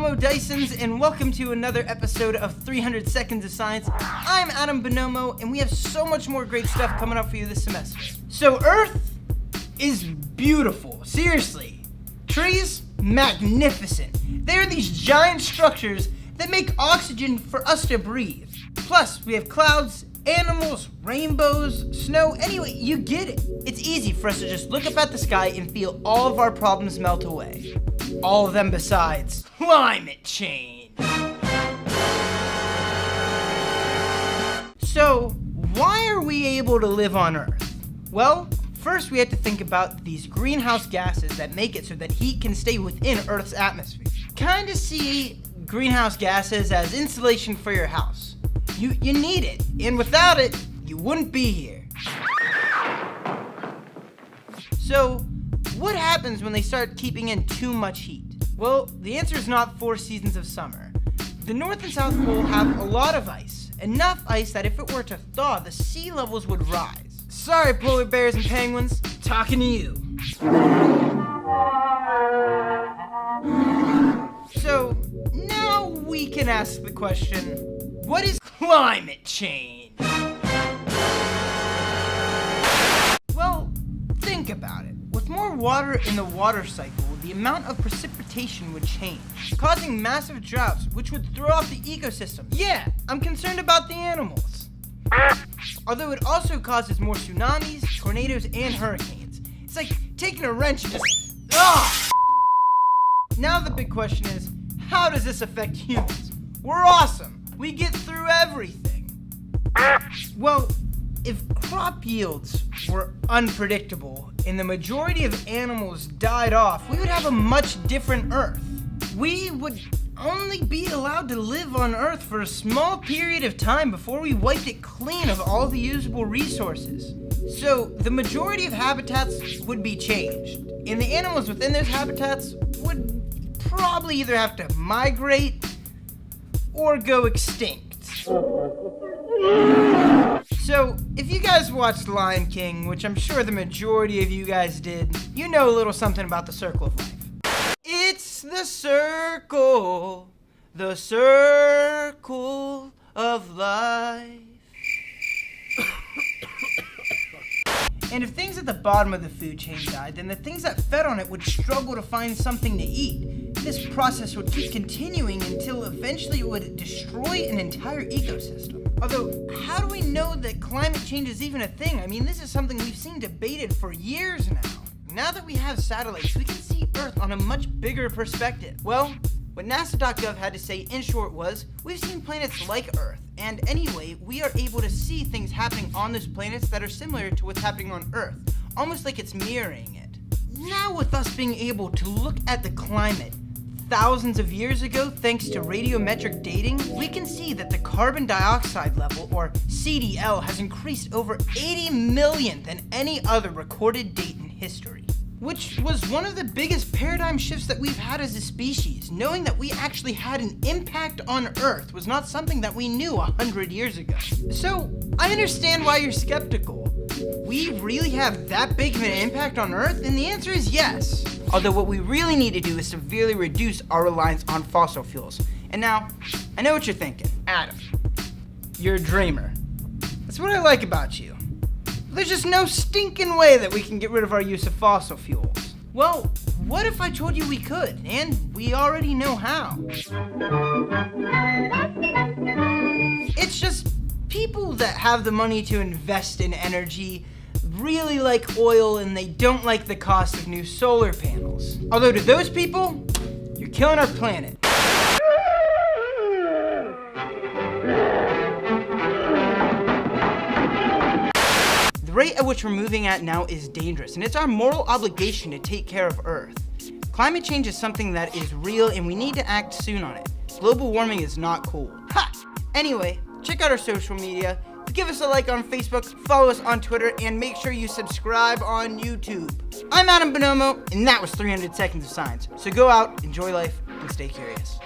Bonomo Dysons, and welcome to another episode of 300 Seconds of Science. I'm Adam Bonomo, and we have so much more great stuff coming up for you this semester. So Earth is beautiful, seriously. Trees, magnificent. They are these giant structures that make oxygen for us to breathe. Plus, we have clouds, animals, rainbows, snow. Anyway, you get it. It's easy for us to just look up at the sky and feel all of our problems melt away. All of them besides climate change. So, why are we able to live on Earth? Well, first we have to think about these greenhouse gases that make it so that heat can stay within Earth's atmosphere. Kinda see greenhouse gases as insulation for your house. You need it, and without it, you wouldn't be here. So, what happens when they start keeping in too much heat? Well, the answer is not 4 seasons of summer. The North and South Pole have a lot of ice. Enough ice that if it were to thaw, the sea levels would rise. Sorry, polar bears and penguins, talking to you. So, now we can ask the question, what is climate change? Well, think about it. With more water in the water cycle, the amount of precipitation would change, causing massive droughts, which would throw off the ecosystem. Yeah, I'm concerned about the animals. Although it also causes more tsunamis, tornadoes, and hurricanes. It's like taking a wrench and just, Now the big question is, how does this affect humans? We're awesome. We get through everything. Well, if crop yields were unpredictable and the majority of animals died off, we would have a much different Earth. We would only be allowed to live on Earth for a small period of time before we wiped it clean of all the usable resources. So the majority of habitats would be changed, and the animals within those habitats would probably either have to migrate or go extinct. So, if you guys watched Lion King, which I'm sure the majority of you guys did, you know a little something about the circle of life. It's the circle of life. And if things at the bottom of the food chain died, then the things that fed on it would struggle to find something to eat. This process would keep continuing until eventually it would destroy an entire ecosystem. Although, how do we know that climate change is even a thing? I mean, this is something we've seen debated for years now. Now that we have satellites, we can see Earth on a much bigger perspective. Well, what NASA.gov had to say in short was, we've seen planets like Earth, and anyway, we are able to see things happening on those planets that are similar to what's happening on Earth, almost like it's mirroring it. Now with us being able to look at the climate thousands of years ago, thanks to radiometric dating, we can see that the carbon dioxide level, or CDL, has increased over 80 millionth than any other recorded date in history. Which was one of the biggest paradigm shifts that we've had as a species. Knowing that we actually had an impact on Earth was not something that we knew 100 years ago. So, I understand why you're skeptical. We really have that big of an impact on Earth? And the answer is yes. Although what we really need to do is severely reduce our reliance on fossil fuels. And now, I know what you're thinking. Adam, you're a dreamer. That's what I like about you. There's just no stinking way that we can get rid of our use of fossil fuels. Well, what if I told you we could, and we already know how? It's just people that have the money to invest in energy really like oil, and they don't like the cost of new solar panels. Although to those people, you're killing our planet. The rate at which we're moving at now is dangerous, and it's our moral obligation to take care of Earth. Climate change is something that is real, and we need to act soon on it. Global warming is not cool. Ha! Anyway, check out our social media. Give us a like on Facebook, follow us on Twitter, and make sure you subscribe on YouTube. I'm Adam Bonomo, and that was 300 Seconds of Science. So go out, enjoy life, and stay curious.